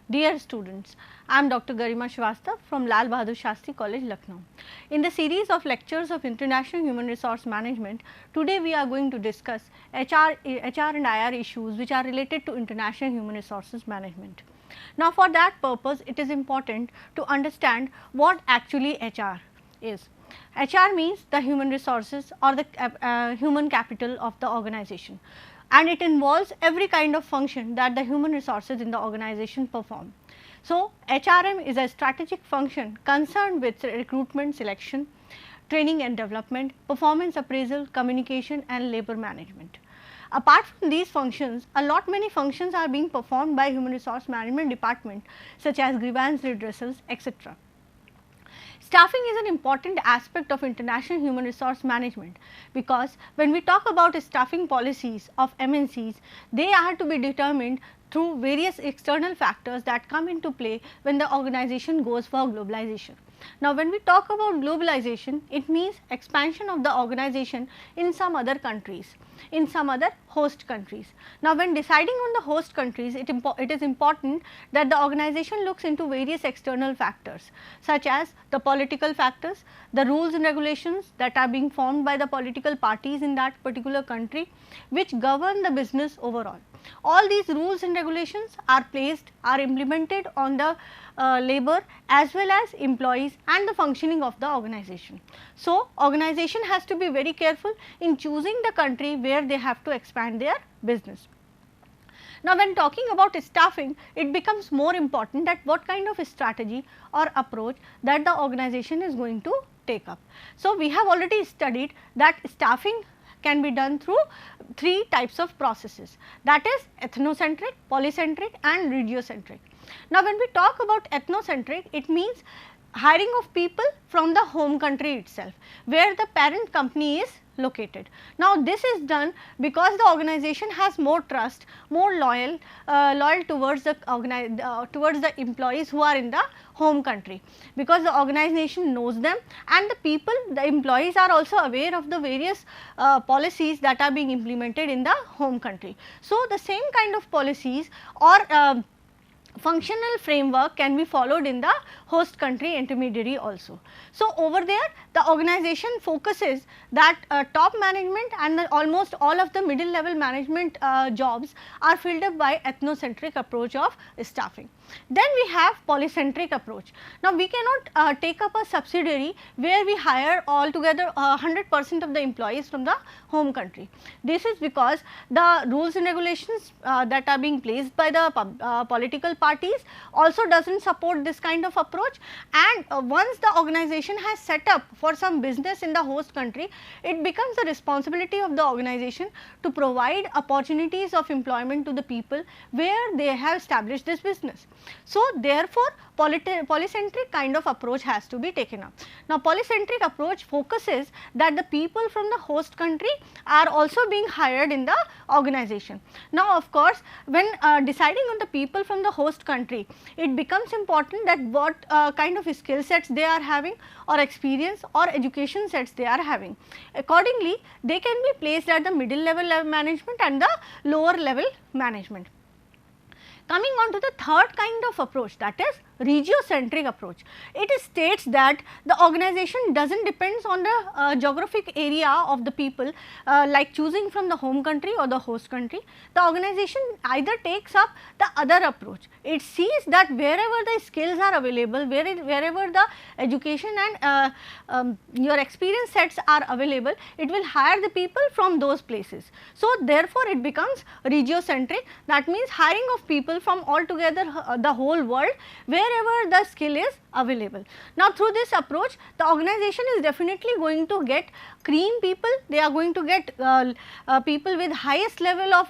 Dear students, I am Dr. Garima Shrivastava from Lal Bahadur Shastri College, Lucknow. In the series of lectures of International Human Resource Management, today we are going to discuss HR and IR issues which are related to international human resources management. Now, for that purpose, it is important to understand what actually HR is. HR means the human resources or the human capital of the organization, and it involves every kind of function that the human resources in the organization perform. So, HRM is a strategic function concerned with recruitment, selection, training and development, performance appraisal, communication and labor management. Apart from these functions, many functions are being performed by human resource management department, such as grievance redressals, etc. Staffing is an important aspect of international human resource management, because when we talk about staffing policies of MNCs, they are to be determined through various external factors that come into play when the organization goes for globalization. Now, when we talk about globalization, it means expansion of the organization in some other countries, in some other host countries. Now, when deciding on the host countries, it is important that the organization looks into various external factors, such as the political factors, the rules and regulations that are being formed by the political parties in that particular country, which govern the business overall. All these rules and regulations are implemented on the labor as well as employees and the functioning of the organization. So, organization has to be very careful in choosing the country where they have to expand their business. Now, when talking about staffing, it becomes more important that what kind of strategy or approach that the organization is going to take up. So, we have already studied that staffing can be done through three types of processes, that is ethnocentric, polycentric and regiocentric. Now, when we talk about ethnocentric, it means hiring of people from the home country itself, where the parent company is located. Now, this is done because the organization has more trust, more loyal towards the employees who are in the home country, because the organization knows them and the employees are also aware of the various policies that are being implemented in the home country. So, the same kind of policies or functional framework can be followed in the host country intermediary also. So, over there the organization focuses that top management and almost all of the middle level management jobs are filled up by ethnocentric approach of staffing. Then we have polycentric approach. Now, we cannot take up a subsidiary where we hire altogether 100% of the employees from the home country. This is because the rules and regulations that are being placed by the political parties also does not support this kind of approach, and once the organization has set up for some business in the host country, it becomes the responsibility of the organization to provide opportunities of employment to the people where they have established this business. So, therefore, polycentric kind of approach has to be taken up. Now, polycentric approach focuses that the people from the host country are also being hired in the organization. Now, of course, when deciding on the people from the host country, it becomes important that what kind of skill sets they are having or experience or education sets they are having. Accordingly, they can be placed at the middle level management and the lower level management. Coming on to the third kind of approach, that is regiocentric approach. It states that the organization does not depend on the geographic area of the people, like choosing from the home country or the host country. The organization either takes up the other approach. It sees that wherever the skills are available, wherever the education and your experience sets are available, it will hire the people from those places. So, therefore, it becomes regiocentric, that means hiring of people from altogether the whole world wherever the skill is available. Now, through this approach, the organization is definitely going to get green people, they are going to get people with highest level of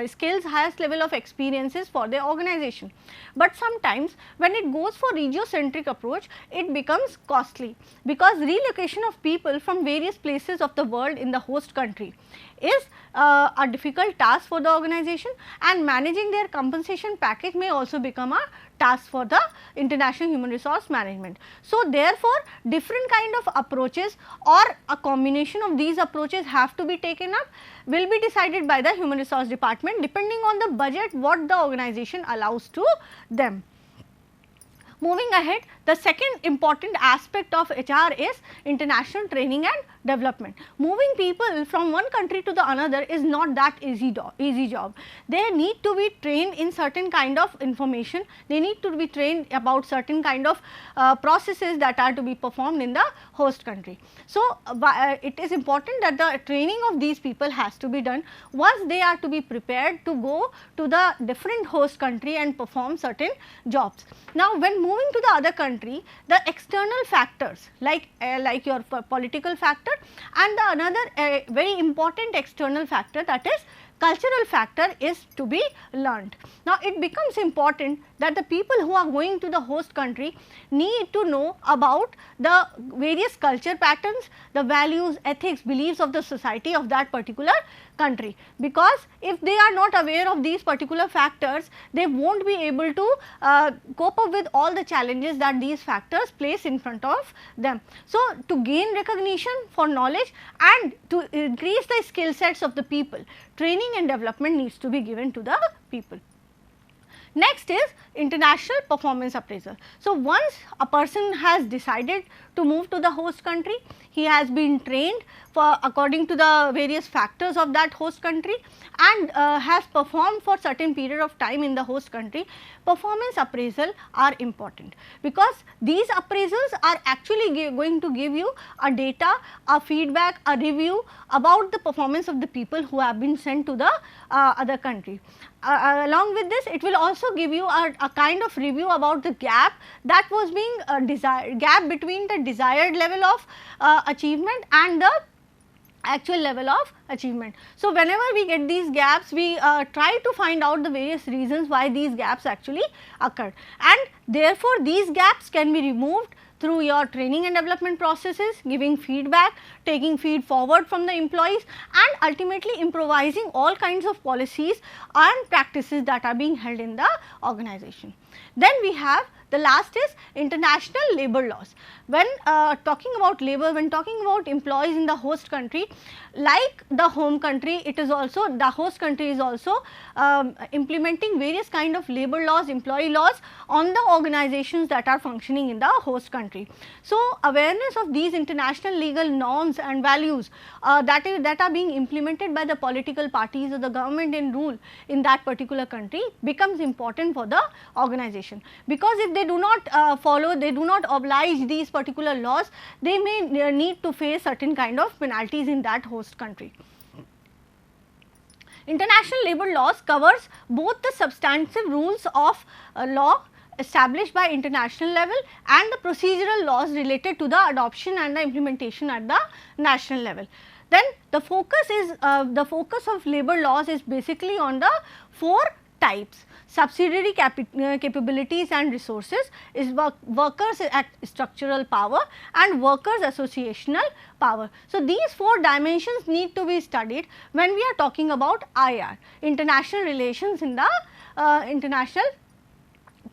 skills, highest level of experiences for their organization. But sometimes when it goes for regiocentric approach, it becomes costly, because relocation of people from various places of the world in the host country is a difficult task for the organization, and managing their compensation package may also become a task for the international human resource management. So, therefore, different kind of approaches or a combination of these approaches have to be taken up, will be decided by the human resource department depending on the budget what the organization allows to them. Moving ahead, the second important aspect of HR is international training and development. Moving people from one country to the another is not that easy job. They need to be trained in certain kind of information, they need to be trained about certain kind of processes that are to be performed in the host country. So, it is important that the training of these people has to be done once they are to be prepared to go to the different host country and perform certain jobs. Now, when moving to the other country, the external factors like your political factor and the another very important external factor, that is cultural factor, is to be learned. Now, it becomes important that the people who are going to the host country need to know about the various culture patterns, the values, ethics, beliefs of the society of that particular country, because if they are not aware of these particular factors, they will not be able to cope up with all the challenges that these factors place in front of them. So, to gain recognition for knowledge and to increase the skill sets of the people, training and development needs to be given to the people. Next is international performance appraisal. So, once a person has decided to move to the host country, he has been trained for according to the various factors of that host country and has performed for certain period of time in the host country. Performance appraisal are important because these appraisals are actually going to give you a data, a feedback, a review about the performance of the people who have been sent to the other country. Along with this, it will also give you a kind of review about the gap that was being gap between the desired level of achievement and the actual level of achievement. So, whenever we get these gaps, we try to find out the various reasons why these gaps actually occurred, and therefore, these gaps can be removed through your training and development processes, giving feedback, taking feed forward from the employees and ultimately improvising all kinds of policies and practices that are being held in the organization. Then we have the last is international labor laws. When talking about labor, when talking about employees in the host country, like the home country, it is also the host country is also implementing various kind of labor laws, employee laws on the organizations that are functioning in the host country. So, awareness of these international legal norms and values that are being implemented by the political parties or the government in rule in that particular country becomes important for the organization, because if they do not follow, they do not oblige these particular laws, they may need to face certain kind of penalties in that host country. International labor laws covers both the substantive rules of law established by international level and the procedural laws related to the adoption and the implementation at the national level. Then the focus is the focus of labor laws is basically on the 4 types: subsidiary capabilities and resources, is workers structural power and workers associational power. So, these 4 dimensions need to be studied when we are talking about IR, international relations in the international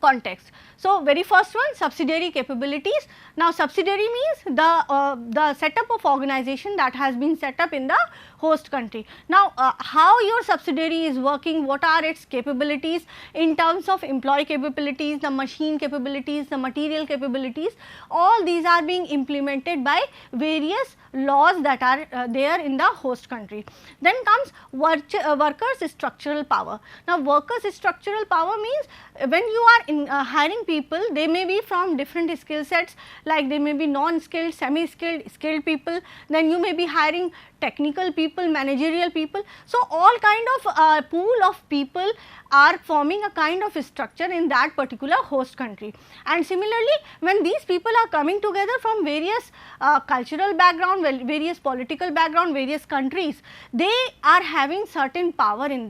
context. So, very first one, subsidiary capabilities. Now, subsidiary means the setup of organization that has been set up in the host country. Now, how your subsidiary is working, what are its capabilities in terms of employee capabilities, the machine capabilities, the material capabilities, all these are being implemented by various laws that are there in the host country. Then comes workers structural power. Now, workers structural power means when you are hiring people, they may be from different skill sets, like they may be non-skilled, semi-skilled, skilled people, then you may be hiring technical people, managerial people. So, all kind of pool of people are forming a kind of structure in that particular host country. And similarly, when these people are coming together from various cultural background, various political background, various countries, they are having certain power in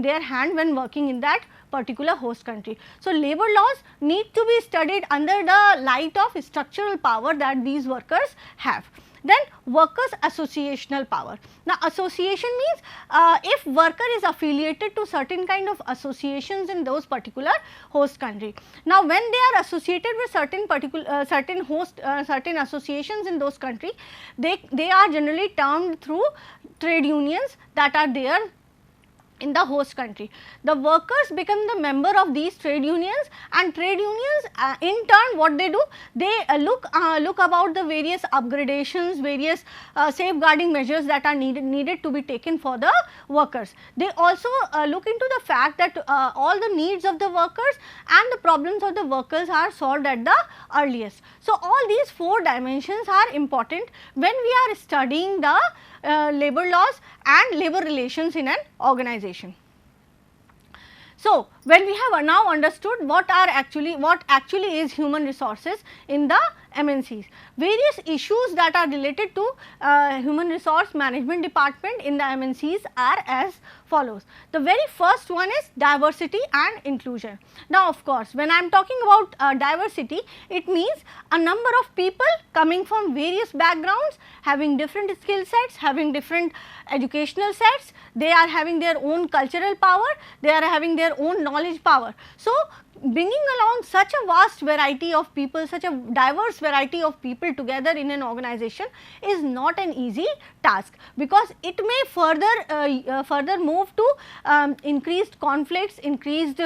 their hand when working in that particular host country. So, labor laws need to be studied under the light of structural power that these workers have. Then workers associational power. Now association means if worker is affiliated to certain kind of associations in those particular host country. Now when they are associated with certain particular certain associations in those country, they are generally termed through trade unions that are there in the host country. The workers become the member of these trade unions, and trade unions in turn what they do, they look about the various upgradations, various safeguarding measures that are needed to be taken for the workers. They also look into the fact that all the needs of the workers and the problems of the workers are solved at the earliest. So all these 4 dimensions are important when we are studying the labor laws and labor relations in an organization. So when we have now understood what actually is human resources in the MNCs, various issues that are related to human resource management department in the MNCs are as follows. The very first one is diversity and inclusion. Now of course, when I am talking about diversity, it means a number of people coming from various backgrounds, having different skill sets, having different educational sets, they are having their own cultural power, they are having their own knowledge power. So bringing along such a vast variety of people, such a diverse variety of people together in an organization is not an easy task, because it may further move to increased conflicts, increased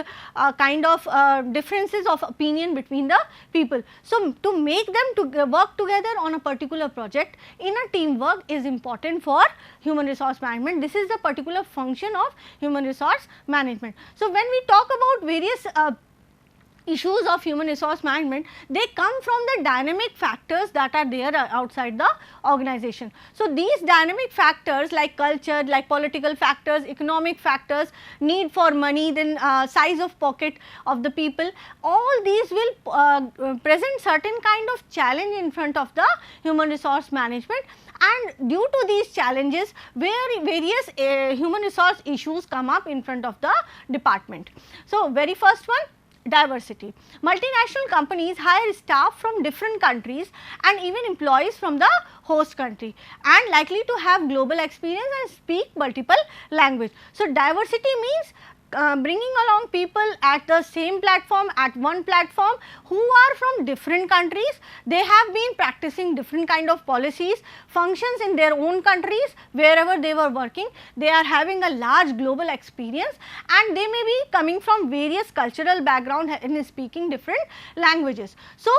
kind of differences of opinion between the people. So to make them to work together on a particular project in a teamwork is important for human resource management. This is the particular function of human resource management. So when we talk about various issues of human resource management, they come from the dynamic factors that are there outside the organization. So these dynamic factors like culture, like political factors, economic factors, need for money, then size of pocket of the people, all these will present certain kind of challenge in front of the human resource management, and due to these challenges various human resource issues come up in front of the department. So very first one, diversity. Multinational companies hire staff from different countries and even employees from the host country, and likely to have global experience and speak multiple language. So diversity means bringing along people at the same platform, at one platform, who are from different countries. They have been practicing different kind of policies, functions in their own countries wherever they were working. They are having a large global experience, and they may be coming from various cultural background and speaking different languages. So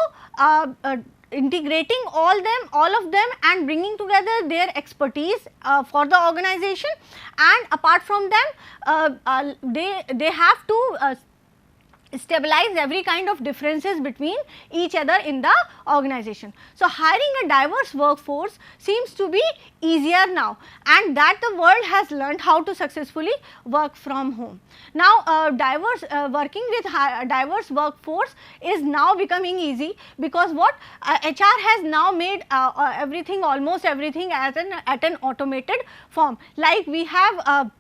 integrating all of them and bringing together their expertise for the organization, and apart from them they have to stabilize every kind of differences between each other in the organization. So hiring a diverse workforce seems to be easier now, and that the world has learned how to successfully work from home. Now working with a diverse workforce is now becoming easy, because what HR has now made everything, almost everything at an automated form. Like we have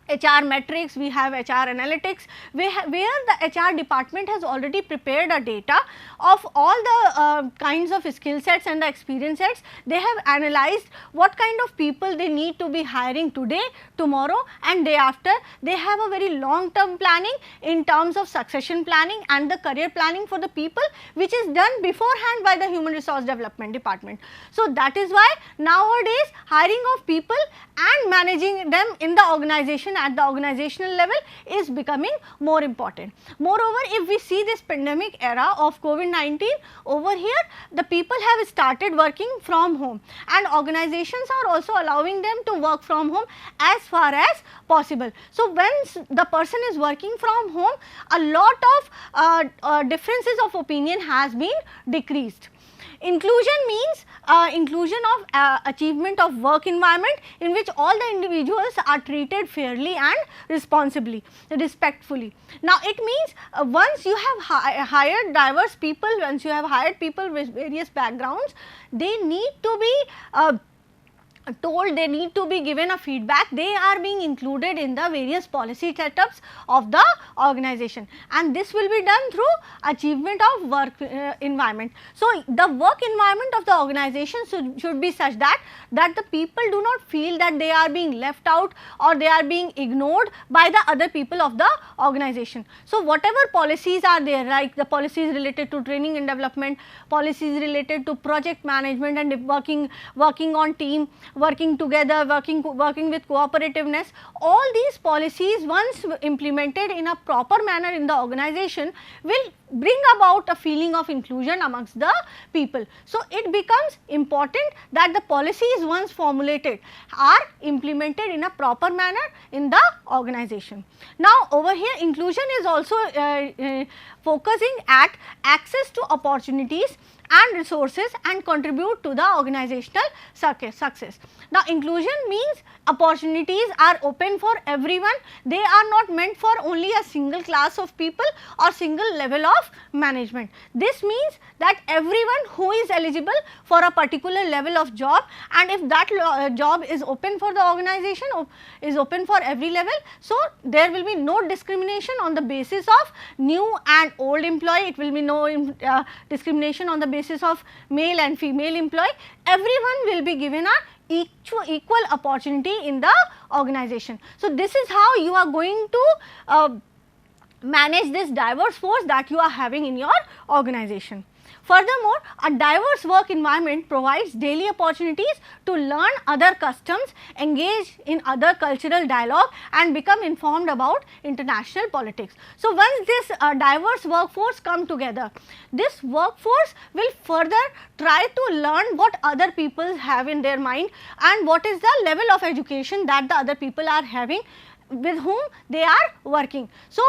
HR metrics, we have HR analytics, where the HR department has already prepared a data of all the kinds of skill sets and the experience sets. They have analyzed what kind of people they need to be hiring today, tomorrow and day after. They have a very long term planning in terms of succession planning and the career planning for the people, which is done beforehand by the human resource development department. So that is why nowadays hiring of people and managing them in the organization at the organizational level is becoming more important. Moreover, if we see this pandemic era of COVID-19, over here the people have started working from home, and organizations are also allowing them to work from home as far as possible. So when the person is working from home, a lot of differences of opinion has been decreased. Inclusion means inclusion of achievement of work environment in which all the individuals are treated fairly and responsibly, respectfully. Now it means once you have hired diverse people, once you have hired people with various backgrounds, they need to be told, they need to be given a feedback, they are being included in the various policy setups of the organization, and this will be done through achievement of work environment. So, the work environment of the organization should be such that the people do not feel that they are being left out or they are being ignored by the other people of the organization. So, whatever policies are there, like the policies related to training and development, policies related to project management and working on team, working together, working with cooperativeness, all these policies once implemented in a proper manner in the organization will bring about a feeling of inclusion amongst the people. So, it becomes important that the policies once formulated are implemented in a proper manner in the organization. Now, over here inclusion is also focusing at access to opportunities and resources and contribute to the organizational success. Now, inclusion means opportunities are open for everyone, they are not meant for only a single class of people or single level of management. This means that everyone who is eligible for a particular level of job, and if that job is open for the organization, is open for every level, so there will be no discrimination on the basis of new and old employee, it will be no discrimination on the basis of male and female employee, everyone will be given a equal opportunity in the organization. So, this is how you are going to manage this diverse force that you are having in your organization. Furthermore, a diverse work environment provides daily opportunities to learn other customs, engage in other cultural dialogue and become informed about international politics. So, once this diverse workforce come together, this workforce will further try to learn what other people have in their mind and what is the level of education that the other people are having with whom they are working. So,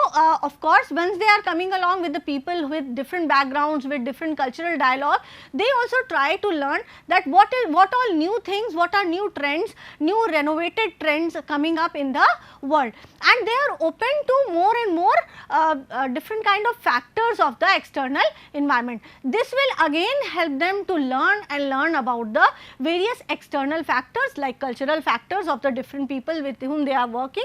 of course, once they are coming along with the people with different backgrounds, with different cultural dialogue, they also try to learn that what all new things, what are new trends, new renovated trends coming up in the world, and they are open to more and more different kind of factors of the external environment. This will again help them to learn about the various external factors like cultural factors of the different people with whom they are working,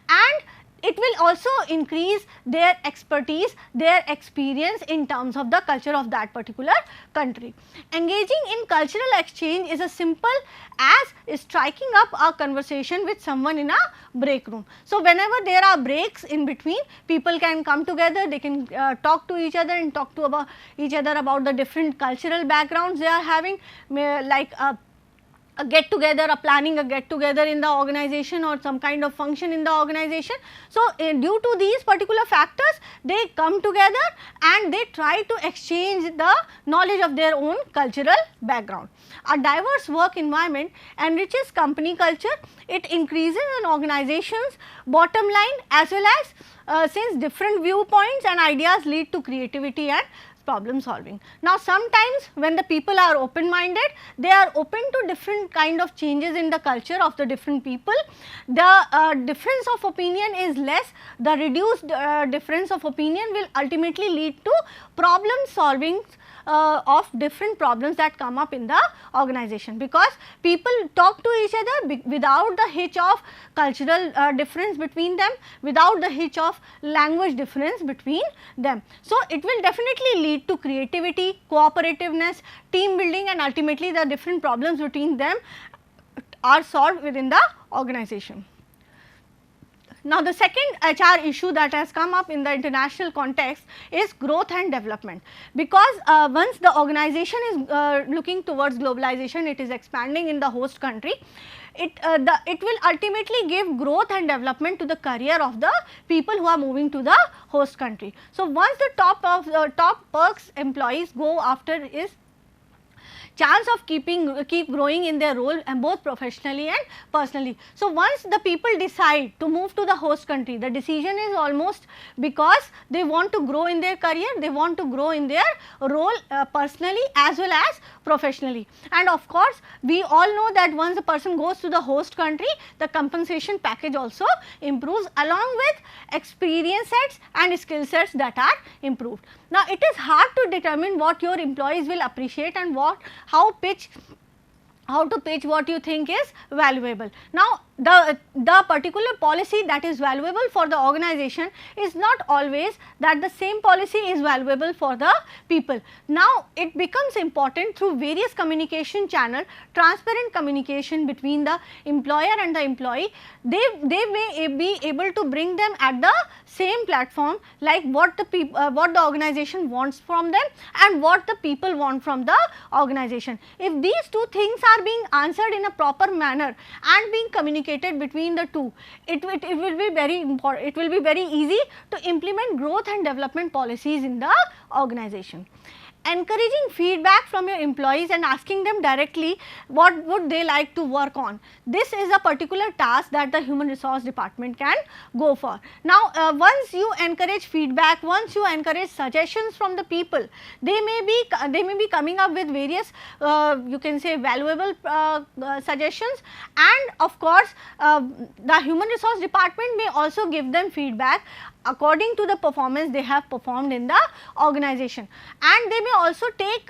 and it will also increase their expertise, their experience in terms of the culture of that particular country. Engaging in cultural exchange is as simple as striking up a conversation with someone in a break room. So, whenever there are breaks in between, people can come together, they can talk to each other and talk to each other about the different cultural backgrounds they are having, like a get together, planning a get together in the organization or some kind of function in the organization. So, due to these particular factors, they come together and they try to exchange the knowledge of their own cultural background. A diverse work environment enriches company culture, it increases an organization's bottom line as well as since different viewpoints and ideas lead to creativity and problem solving. Now, sometimes when the people are open minded, they are open to different kind of changes in the culture of the different people. The difference of opinion is less, the reduced difference of opinion will ultimately lead to problem solving of different problems that come up in the organization, because people talk to each other without the hitch of cultural difference between them, without the hitch of language difference between them. So, it will definitely lead to creativity, cooperativeness, team building, and ultimately the different problems between them are solved within the organization. Now, the second HR issue that has come up in the international context is growth and development, because once the organization is looking towards globalization, it is expanding in the host country, it will ultimately give growth and development to the career of the people who are moving to the host country. So, once the top perks employees go after is chance of keep growing in their role and both professionally and personally. So, once the people decide to move to the host country, the decision is almost because they want to grow in their career, they want to grow in their role personally as well as professionally. And of course, we all know that once a person goes to the host country, the compensation package also improves along with experience sets and skill sets that are improved. Now, it is hard to determine what your employees will appreciate and how pitch how to pitch what you think is valuable. Now, the particular policy that is valuable for the organization is not always that the same policy is valuable for the people. Now, it becomes important through various communication channel, transparent communication between the employer and the employee. They may be able to bring them at the same platform, like what the organization wants from them and what the people want from the organization. If these two things are being answered in a proper manner and being communicated between the two, it will be very important, it will be very easy to implement growth and development policies in the organization. Encouraging feedback from your employees and asking them directly what would they like to work on. This is a particular task that the human resource department can go for. Now, once you encourage feedback, once you encourage suggestions from the people, they may be coming up with various you can say valuable suggestions, and of course, the human resource department may also give them feedback according to the performance they have performed in the organization, and they may also take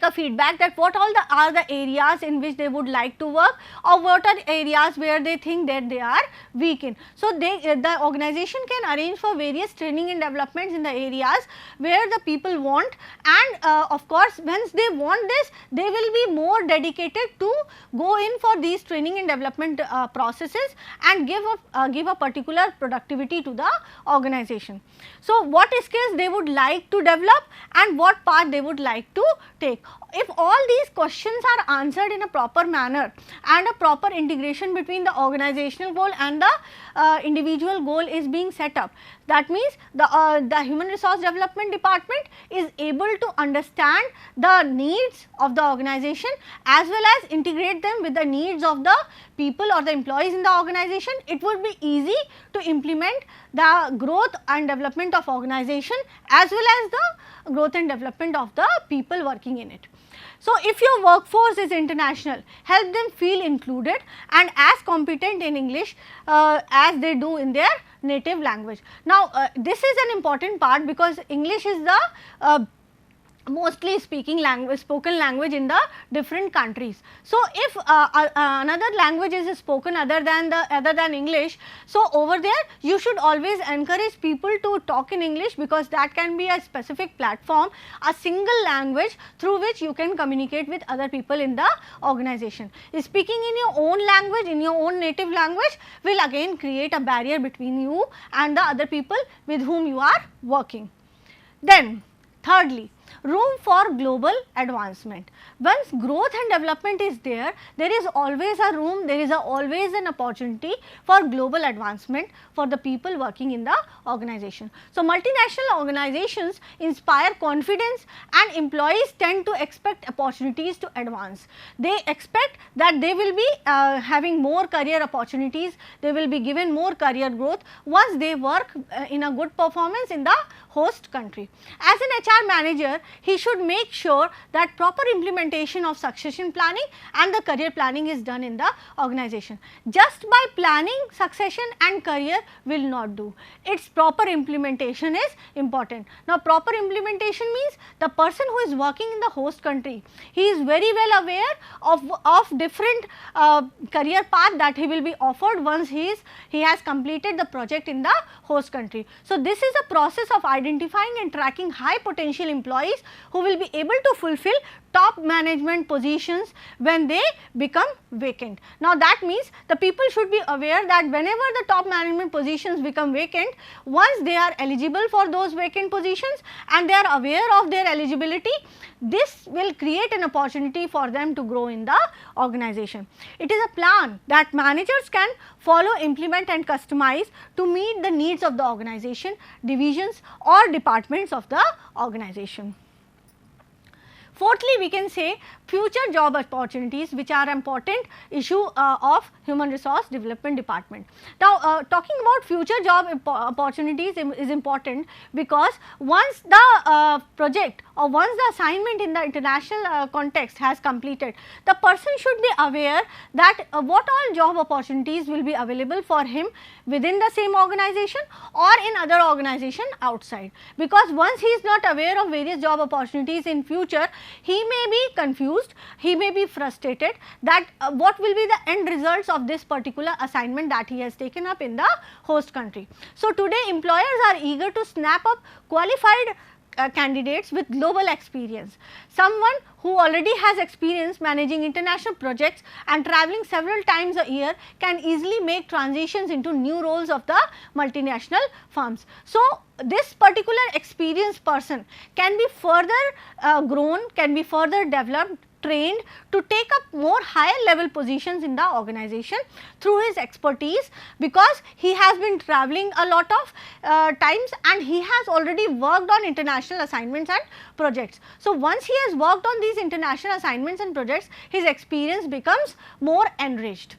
a feedback that what all are the areas in which they would like to work, or what are areas where they think that they are weak in. So, the organization can arrange for various training and developments in the areas where the people want, and of course, once they want this, they will be more dedicated to go in for these training and development processes and give a particular productivity to the organization. So, what skills they would like to develop and what path they would like to take. If all these questions are answered in a proper manner and a proper integration between the organizational goal and the individual goal is being set up, that means the human resource development department is able to understand the needs of the organization as well as integrate them with the needs of the people or the employees in the organization. It would be easy to implement the growth and development of organization as well as the growth and development of the people working in it. So, if your workforce is international, help them feel included and as competent in English as they do in their native language. Now, this is an important part because English is the mostly spoken language in the different countries. So, if another language is spoken other than English, so over there you should always encourage people to talk in English, because that can be a specific platform, a single language through which you can communicate with other people in the organization. Speaking in your own language, in your own native language, will again create a barrier between you and the other people with whom you are working. Then, thirdly, room for global advancement. Once growth and development is there is always a room, there is always an opportunity for global advancement for the people working in the organization. So, multinational organizations inspire confidence and employees tend to expect opportunities to advance. They expect that they will be having more career opportunities, they will be given more career growth once they work in a good performance in the host country. As an HR manager, he should make sure that proper implementation of succession planning and the career planning is done in the organization. Just by planning succession and career will not do, its proper implementation is important. Now, proper implementation means the person who is working in the host country, he is very well aware of different career path that he will be offered once he has completed the project in the host country. So, this is a process of identifying and tracking high potential employees who will be able to fulfill top management positions when they become vacant. Now, that means the people should be aware that whenever the top management positions become vacant, once they are eligible for those vacant positions and they are aware of their eligibility, this will create an opportunity for them to grow in the organization. It is a plan that managers can follow, implement and customize to meet the needs of the organization, divisions or departments of the organization. Fourthly, we can say future job opportunities, which are important issue of human resource development department. Now, talking about future job opportunities is important because once the project or once the assignment in the international context has completed, the person should be aware that what all job opportunities will be available for him within the same organization or in other organization outside, because once he is not aware of various job opportunities in future, he may be confused, he may be frustrated that what will be the end results of this particular assignment that he has taken up in the host country. So, today employers are eager to snap up qualified candidates with global experience. Someone who already has experience managing international projects and traveling several times a year can easily make transitions into new roles of the multinational firms. So, this particular experienced person can be further grown, can be further developed, trained to take up more higher level positions in the organization through his expertise, because he has been traveling a lot of times and he has already worked on international assignments and projects. So, once he has worked on these international assignments and projects, his experience becomes more enriched.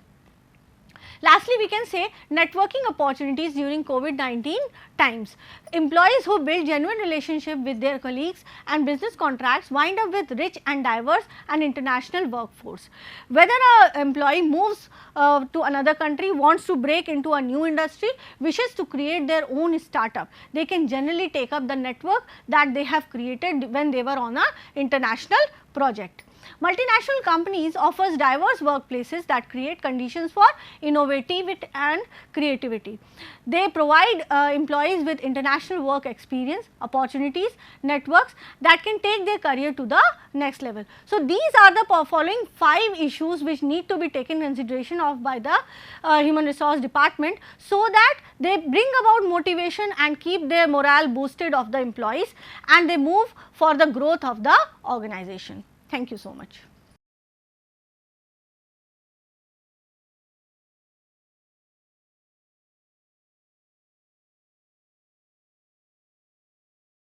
Lastly, we can say networking opportunities during COVID-19 times. Employees who build genuine relationship with their colleagues and business contracts wind up with rich and diverse and international workforce. Whether an employee moves to another country, wants to break into a new industry, wishes to create their own startup, they can generally take up the network that they have created when they were on an international project. Multinational companies offers diverse workplaces that create conditions for innovativity and creativity. They provide employees with international work experience, opportunities, networks that can take their career to the next level. So, these are the following 5 issues which need to be taken consideration of by the human resource department, so that they bring about motivation and keep their morale boosted of the employees, and they move for the growth of the organization. Thank you so much.